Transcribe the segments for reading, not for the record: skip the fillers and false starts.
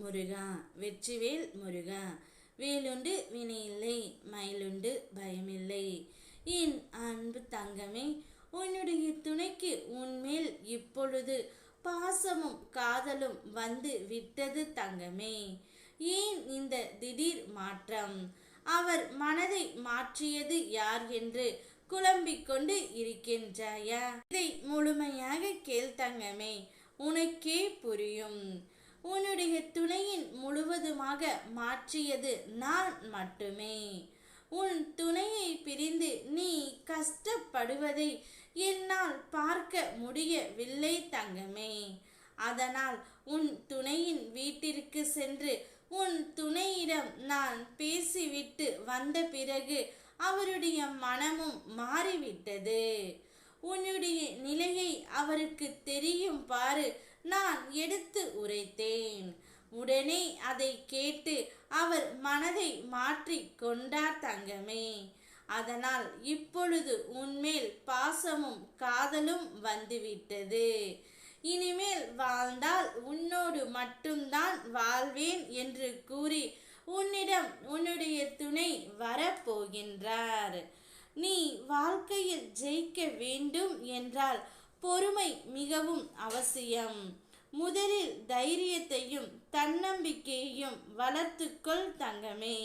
முருகா வெற்றிவேல் முருகா. வேலுண்டு வினையில்லை, மயிலுண்டு பயமில்லை. என் அன்பு தங்கமே, உன்னுடைய துணைக்கு உன்மேல் இப்பொழுது பாசமும் காதலும் வந்து விட்டது தங்கமே. ஏன் இந்த திடீர் மாற்றம்? அவர் மனதை மாற்றியது யார் என்று குழம்பிக் கொண்டு இருக்கின்றாயா? இதை முழுமையாக கேள் தங்கமே, உனக்கே புரியும். உன்னுடைய துணையின் முழுவதுமாக மாற்றியது நான் மட்டுமே. உன் துணையை பிரிந்து நீ கஷ்டப்படுவதை என்னால் பார்க்க முடியவில்லை தங்கமே. அதனால் உன் துணையின் வீட்டிற்கு சென்று உன் துணையிடம் நான் பேசிவிட்டு வந்த பிறகு அவருடைய மனமும் மாறிவிட்டது. உன்னுடைய நிலையை அவருக்கு தெரியும் பாரு, நான் எடுத்து உரைத்தேன். உடனே அதை கேட்டு அவர் மனதை மாற்றி கொண்டார் தங்கமே. அதனால் இப்பொழுது உன்மேல் பாசமும் காதலும் வந்துவிட்டது. இனிமேல் வாழ்ந்தால் உன்னோடு மட்டும்தான் வாழ்வேன் என்று கூறி உன்னிடம் உன்னுடைய துணை வரப்போகின்றார். நீ வாழ்க்கையில் ஜெயிக்க வேண்டும் என்றால் பொறுமை மிகவும் அவசியம். முதலில் தைரியத்தையும் தன்னம்பிக்கையையும் வளர்த்துக்கொள் தங்கமே.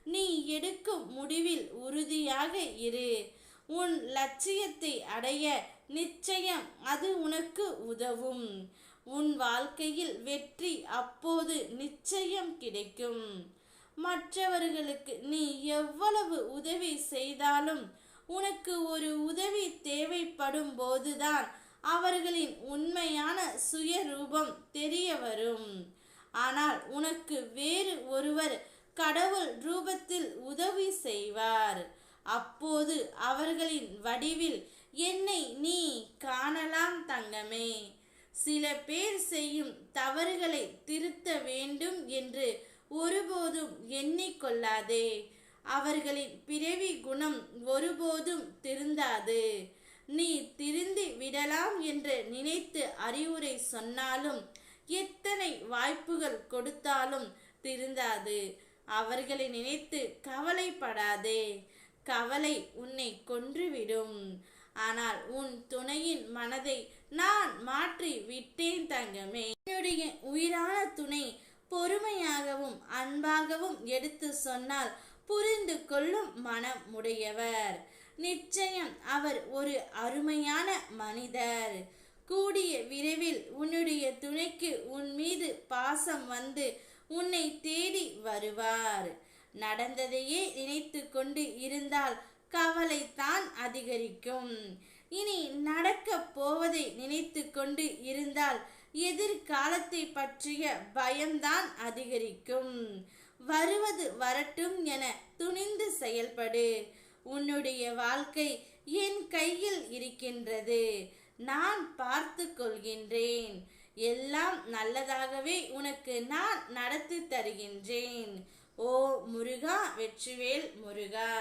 நீ எடுக்கும் முடிவில் உறுதியாக இரு. உன் லட்சியத்தை அடைய நிச்சயம் அது உனக்கு உதவும். உன் வாழ்க்கையில் வெற்றி அப்போது நிச்சயம் கிடைக்கும். மற்றவர்களுக்கு நீ எவ்வளவு உதவி செய்தாலும் உனக்கு ஒரு உதவி தேவைப்படும் போதுதான் அவர்களின் உண்மையான சுயரூபம் தெரிய வரும். ஆனால் உனக்கு வேறு ஒருவர் கடவுள் ரூபத்தில் உதவி செய்வார். அப்போது அவர்களின் வடிவில் என்னை நீ காணலாம் தங்கமே. சில பேர் செய்யும் தவறுகளை திருத்த வேண்டும் என்று ஒருபோதும் எண்ணிக்கொள்ளாதே. அவர்களின் பிறவி குணம் ஒருபோதும் திருந்தாது. நீ திருந்தி விடலாம் என்று நினைத்து அறிவுரை சொன்னாலும் எத்தனை வாய்ப்புகள் கொடுத்தாலும் திருந்தாது. அவர்களை நினைத்து கவலைப்படாதே. கவலை உன்னை கொன்றுவிடும். ஆனால் உன் துணையின் மனதை நான் மாற்றி விட்டேன் தங்கமே. என்னுடைய உயிரான துணை பொறுமையாகவும் அன்பாகவும் எடுத்து சொன்னால் புரிந்து கொள்ளும் மனம் உடையவர். நிச்சயம் அவர் ஒரு அருமையான மனிதர். கூடிய விரைவில் உன்னுடைய துணைக்கு உன் மீது பாசம் வந்து உன்னை தேடி வருவார். நடந்ததையே நினைத்து கொண்டு இருந்தால் கவலைத்தான் அதிகரிக்கும். இனி நடக்க போவதை நினைத்து கொண்டு இருந்தால் எதிர்காலத்தை பற்றிய பயம்தான் அதிகரிக்கும். வருவது வரட்டும் என துணிந்து செயல்படு. உன்னுடைய வாழ்க்கை என் கையில் இருக்கின்றது. நான் பார்த்து கொள்கின்றேன். எல்லாம் நல்லதாகவே உனக்கு நான் நடத்தி தருகின்றேன். ஓ முருகா, வெற்றிவேல் முருகா.